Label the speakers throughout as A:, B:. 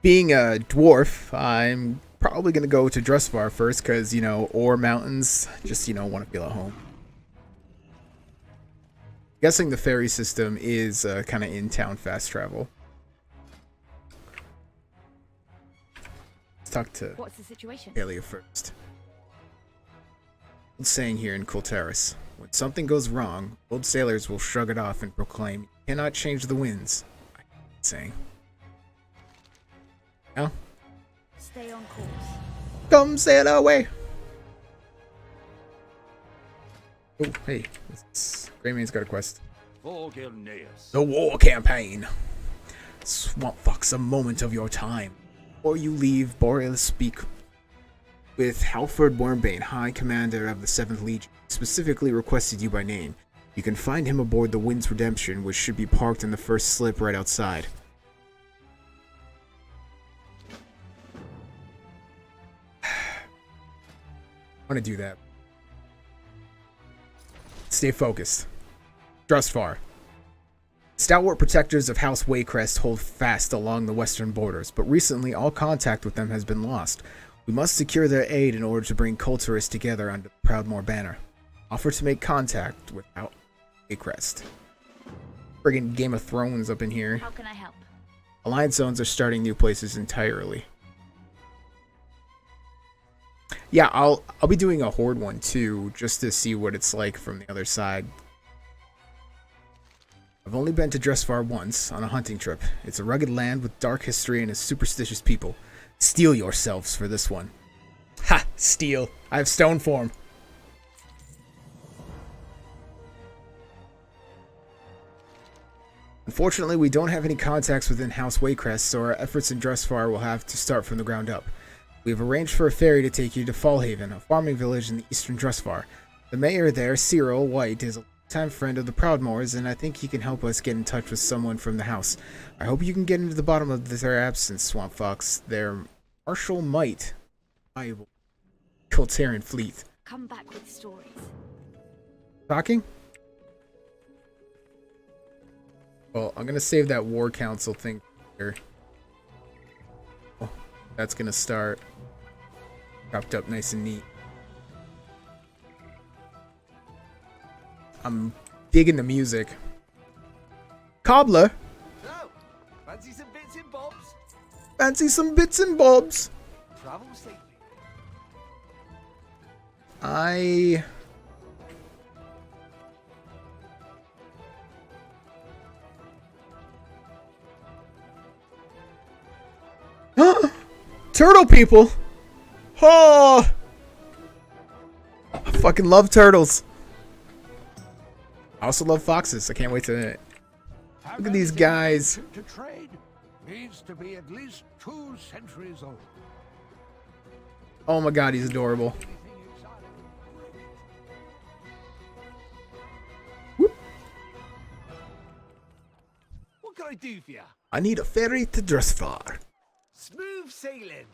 A: Being a dwarf, I'm probably gonna go to Drustvar first, because ore mountains. Just want to feel at home. Guessing the ferry system is kind of in-town fast travel. Let's talk to
B: What's the situation?
A: Alia first. Old saying here in Kultaris: when something goes wrong, old sailors will shrug it off and proclaim, "You cannot change the winds." Saying. No?
B: Stay on course.
A: Come sail away. Oh, hey. Greymane's got a quest. The war campaign. Swamp Fox, a moment of your time. Before you leave, Borealis speak with Halford Wormbane, High Commander of the 7th Legion. He specifically requested you by name. You can find him aboard the Wind's Redemption, which should be parked in the first slip right outside. I want to do that. Stay focused. Drustvar. Stalwart protectors of House Waycrest hold fast along the western borders, but recently all contact with them has been lost. We must secure their aid in order to bring culturists together under the Proudmoore banner. Offer to make contact with House Waycrest. Friggin' Game of Thrones up in here.
B: How can I help?
A: Alliance zones are starting new places entirely. Yeah, I'll be doing a Horde one too, just to see what it's like from the other side. I've only been to Drustvar once, on a hunting trip. It's a rugged land with dark history and a superstitious people. Steel yourselves for this one. Ha! Steel. I have stone form. Unfortunately, we don't have any contacts within House Waycrest, so our efforts in Drustvar will have to start from the ground up. We have arranged for a ferry to take you to Fallhaven, a farming village in the eastern Drustvar. The mayor there, Cyril White, is a longtime friend of the Proudmoores, and I think he can help us get in touch with someone from the house. I hope you can get into the bottom of their absence, Swamp Fox. Their martial might, valuable Kultarian fleet.
B: Come back with stories.
A: Talking? Well, I'm gonna save that War Council thing here. Oh, that's gonna start. Chopped up nice and neat. I'm digging the music. Cobbler!
C: So, fancy some bits and bobs?
A: Fancy some bits and bobs!
C: Travel safely.
A: Turtle people! Oh! I fucking love turtles. I also love foxes. I can't wait to look at these guys.
D: To trade needs to be at least 2 centuries old.
A: Oh my god, he's adorable. Whoop.
C: What can I do for you?
A: I need a ferry to Drustvar.
C: Smooth sailing.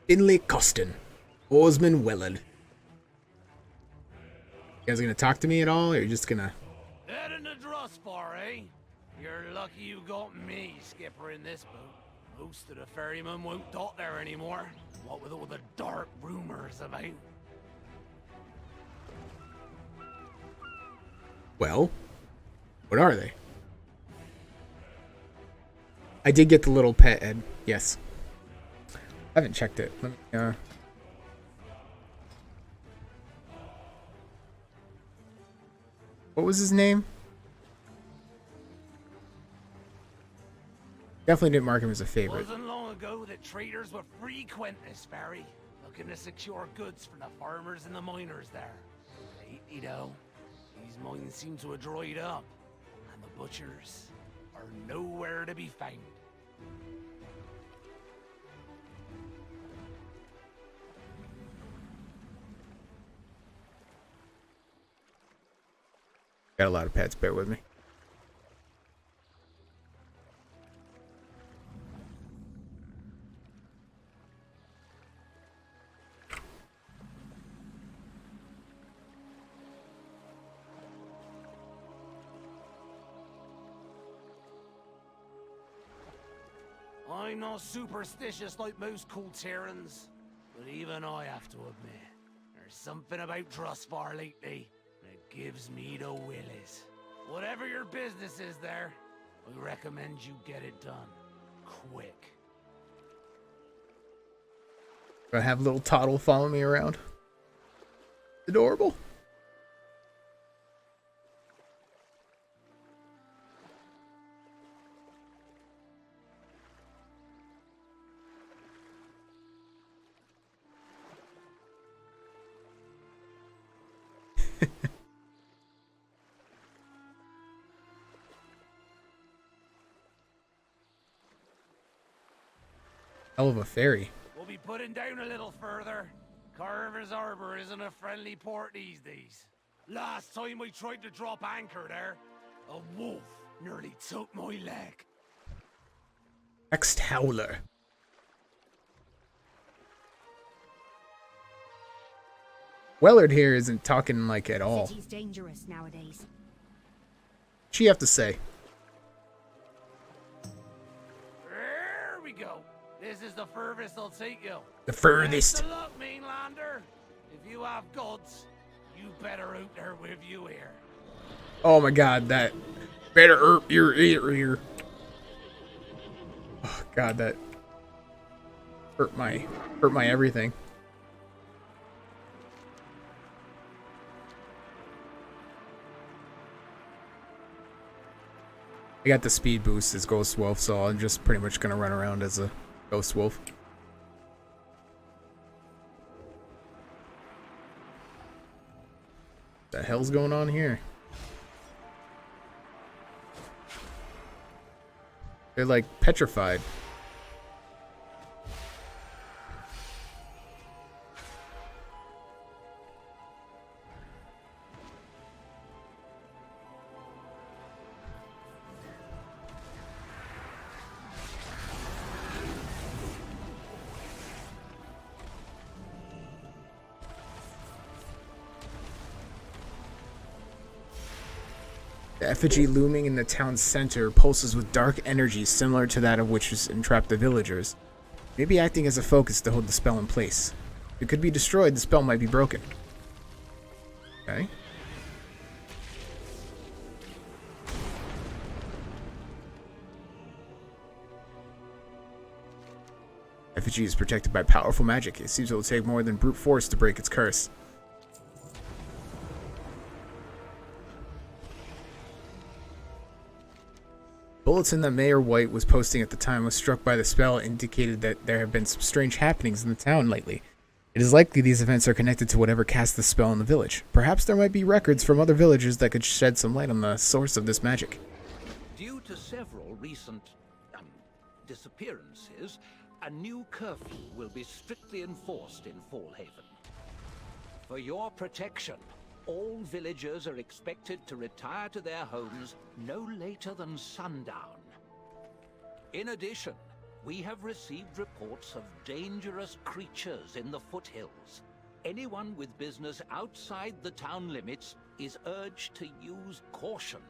A: Finlay Costin. Oarsman Willard. You guys gonna talk to me at all, or are you just gonna...
E: Heading to Drustvar, eh? You're lucky you got me, skipper, in this boat. Most of the ferrymen won't dock there anymore. What with all the dark rumors about.
A: Well, what are they? I did get the little pet, Ed. Yes. I haven't checked it. Let me, what was his name? Definitely didn't mark him as a favorite.
E: Wasn't long ago that traders would frequent this ferry, looking to secure goods from the farmers and the miners there. Lately, though, these mines seem to have dried up, and the butchers are nowhere to be found.
A: Got a lot of pets, bear with me.
E: I'm not superstitious like most Kultirans, but even I have to admit, there's something about Drustvar lately that gives me the willies. Whatever your business is there, I recommend you get it done. Quick.
A: I have little Toddle follow me around. Adorable. Hell of a fairy.
E: We'll be putting down a little further. Carver's Arbor isn't a friendly port these days. Last time we tried to drop anchor there, a wolf nearly took my leg.
A: Next Howler. Wellard here isn't talking like at all.
B: City's dangerous nowadays.
A: What's she have to say?
E: There we go. This is the furthest I'll take you.
A: The furthest.
E: Best of luck, mainlander. If you have guts, you better out there with you here.
A: Oh my god, that better hurt your ear. Oh god, that hurt my everything. I got the speed boost as Ghost Wolf, so I'm just pretty much gonna run around as a Ghost Wolf. What the hell's going on here? They're like petrified. The effigy looming in the town's center pulses with dark energy similar to that of which has entrapped the villagers, maybe acting as a focus to hold the spell in place. If it could be destroyed, the spell might be broken. Okay. Effigy is protected by powerful magic. It seems it will take more than brute force to break its curse. Bulletin that Mayor White was posting at the time was struck by the spell indicated that there have been some strange happenings in the town lately. It is likely these events are connected to whatever cast the spell in the village. Perhaps there might be records from other villagers that could shed some light on the source of this magic.
F: Due to several recent disappearances, a new curfew will be strictly enforced in Fallhaven. For your protection, all villagers are expected to retire to their homes no later than sundown. In addition, we have received reports of dangerous creatures in the foothills. Anyone with business outside the town limits is urged to use caution.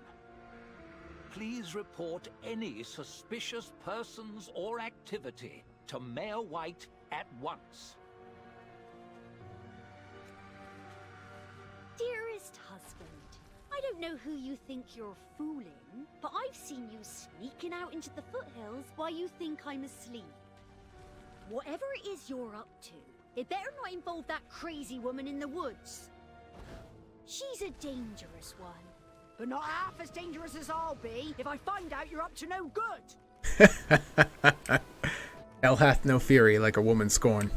F: Please report any suspicious persons or activity to Mayor White at once.
B: Dearest husband, I don't know who you think you're fooling, but I've seen you sneaking out into the foothills while you think I'm asleep. Whatever it is you're up to, it better not involve that crazy woman in the woods. She's a dangerous one, but not half as dangerous as I'll be if I find out you're up to no good.
A: Hell hath no fury like a woman scorned.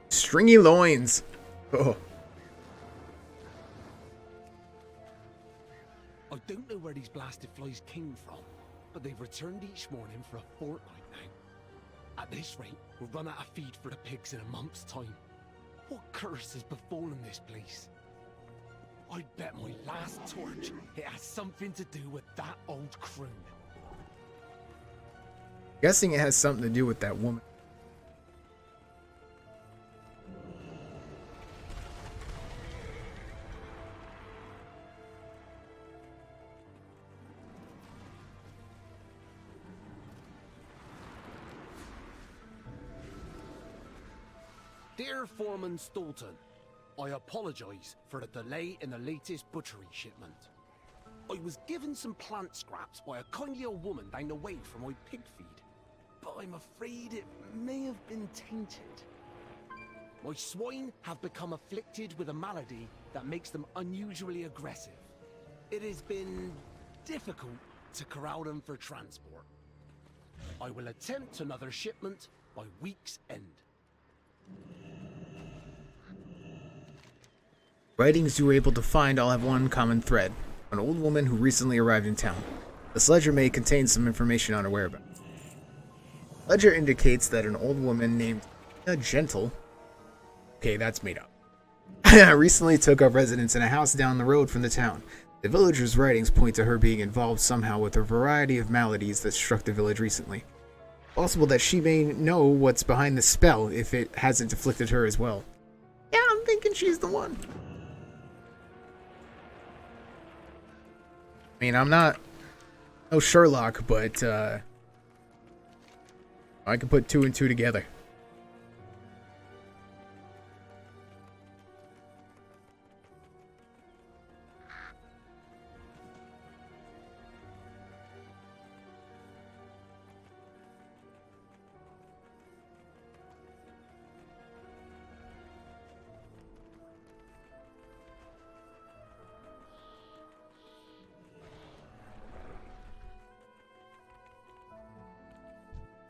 A: Stringy loins. Oh.
G: I don't know where these blasted flies came from, but they've returned each morning for a fortnight now. At this rate, we'll run out of feed for the pigs in a month's time. What curse has befallen this place? I'd bet my last torch it has something to do with that old croon.
A: Guessing it has something to do with that woman.
G: Dear Foreman Stoughton, I apologize for the delay in the latest butchery shipment. I was given some plant scraps by a kindly old woman down the way for my pig feed, but I'm afraid it may have been tainted. My swine have become afflicted with a malady that makes them unusually aggressive. It has been difficult to corral them for transport. I will attempt another shipment by week's end.
A: Writings you were able to find all have one common thread: an old woman who recently arrived in town. This ledger may contain some information on her whereabouts. Ledger indicates that an old woman named Gentle, okay, that's made up, recently took up residence in a house down the road from the town. The villagers' writings point to her being involved somehow with a variety of maladies that struck the village recently. Possible that she may know what's behind the spell if it hasn't afflicted her as well. Yeah, I'm thinking she's the one. I mean, I'm not no Sherlock, but I can put 2 and 2 together.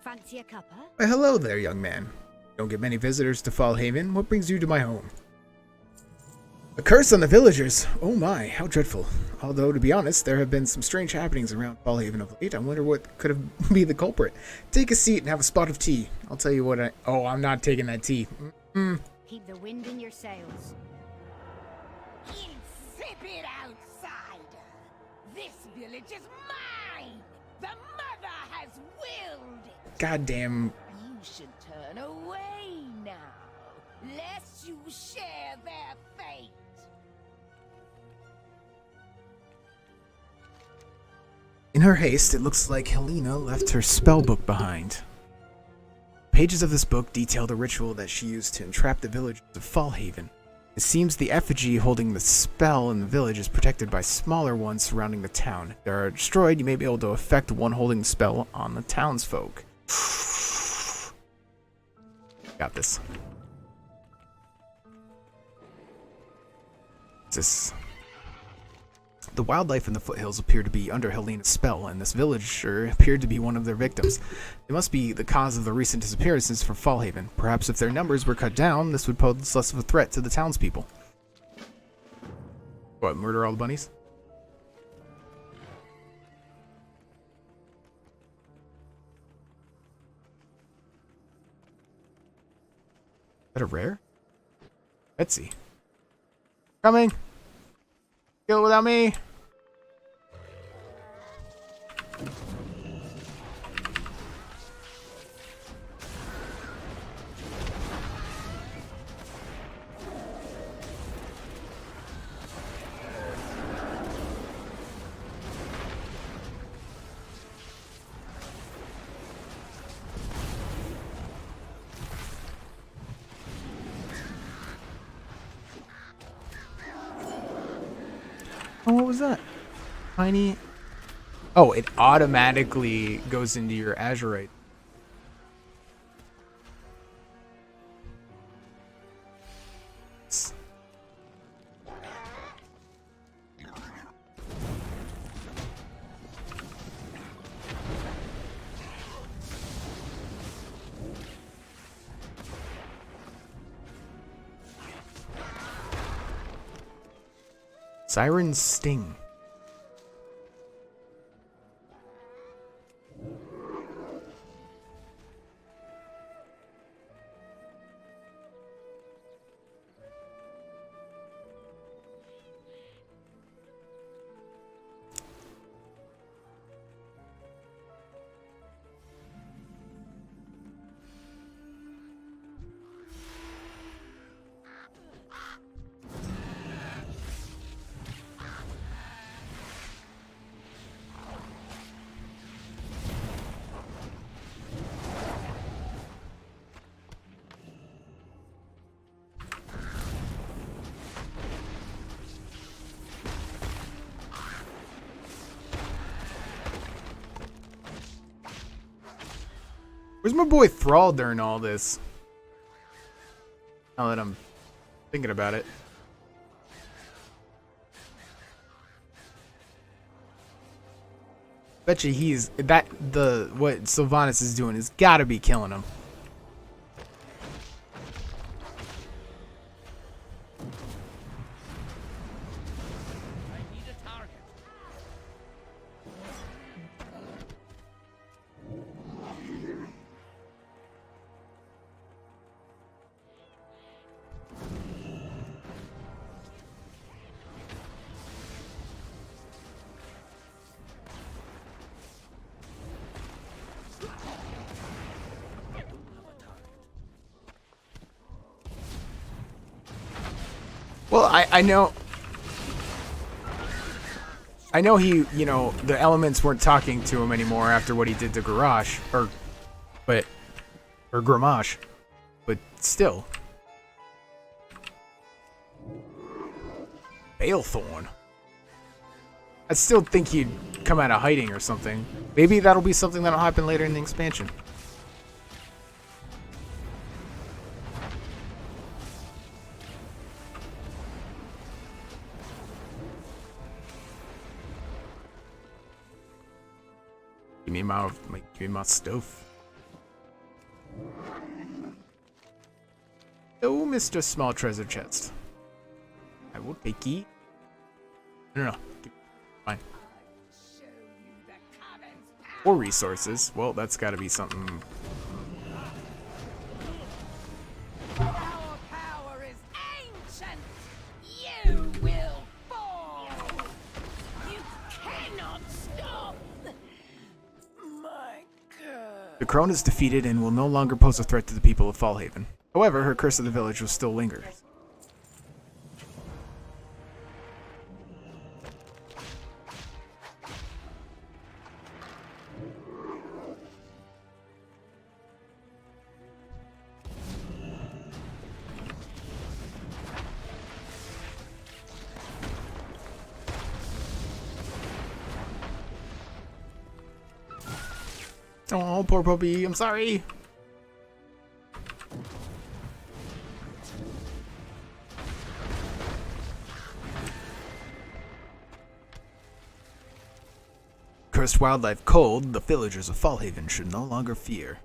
B: Fancy a cuppa?
A: Why, hello there, young man. Don't get many visitors to Fallhaven. What brings you to my home? A curse on the villagers. Oh my, how dreadful. Although, to be honest, there have been some strange happenings around Fallhaven of late. I wonder what could have be the culprit. Take a seat and have a spot of tea. I'll tell you what Oh, I'm not taking that tea.
B: Keep the wind in your sails.
H: Insipid outsider! This village is mine! The mother has willed it!
A: Goddamn.
H: You should turn away now, lest you share their fate.
A: In her haste, it looks like Helena left her spellbook behind. Pages of this book detail the ritual that she used to entrap the villagers of Fallhaven. It seems the effigy holding the spell in the village is protected by smaller ones surrounding the town. If they are destroyed, you may be able to affect one holding the spell on the townsfolk. Got this. The wildlife in the foothills appear to be under Helena's spell, and this villager appeared to be one of their victims. They must be the cause of the recent disappearances from Fallhaven. Perhaps if their numbers were cut down, this would pose less of a threat to the townspeople. What, murder all the bunnies? Is that a rare? Betsy. Coming! Kill it without me! Oh, what was that? Tiny. Oh, it automatically goes into your Azurite. Siren's Sting. Where's my boy Thrall during all this? Now that I'm thinking about it. Bet you he's what Sylvanas is doing has gotta be killing him. Well, I know he, you know, the elements weren't talking to him anymore after what he did to Garrosh, or Gramash, but still. Balethorn. I still think he'd come out of hiding or something. Maybe that'll be something that'll happen later in the expansion. Give me my stuff. Oh, Mr. Small Treasure Chest. I will take it. No. Fine. Or resources. Well, that's gotta be something.
H: Our power is ancient. You will fall. You cannot stop. My God.
A: The crone is defeated and will no longer pose a threat to the people of Fallhaven. However, her curse of the village will still linger. Oh, poor puppy. I'm sorry. Cursed wildlife cold, the villagers of Fallhaven should no longer fear.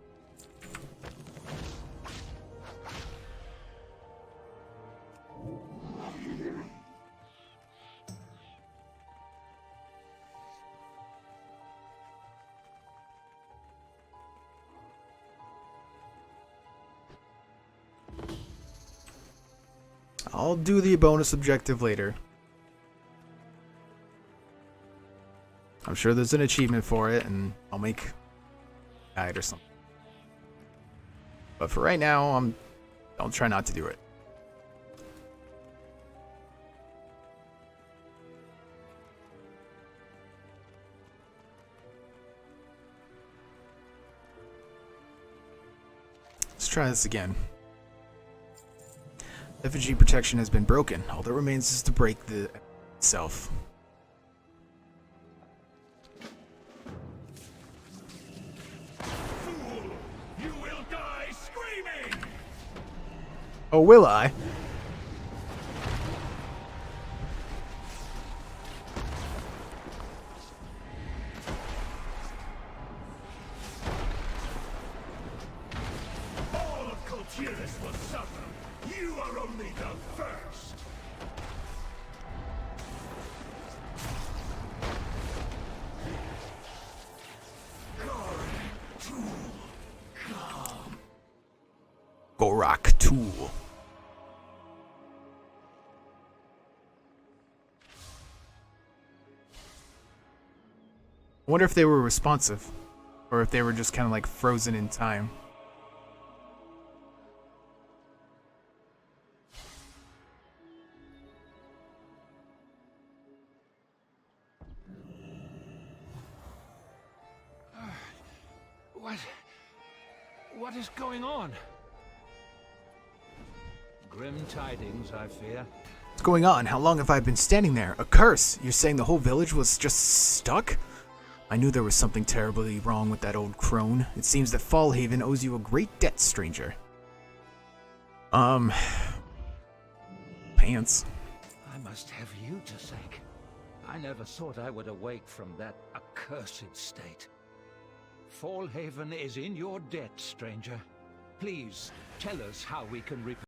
A: I'll do the bonus objective later. I'm sure there's an achievement for it, and I'll make a guide or something. But for right now, I'll try not to do it. Let's try this again. Effigy protection has been broken. All that remains is to break the itself.
I: Fool! You will die screaming!
A: Oh, will I?
I: All of Kultiris will suffer. You are only the first.
A: Gorak Tool. I wonder if they were responsive, or if they were just kind of like frozen in time.
G: What is going on?
F: Grim tidings, I fear.
A: What's going on? How long have I been standing there? A curse! You're saying the whole village was just stuck? I knew there was something terribly wrong with that old crone. It seems that Fallhaven owes you a great debt, stranger. Pants.
F: I must have you to thank. I never thought I would awake from that accursed state. Fallhaven is in your debt, stranger. Please, tell us how we can repay.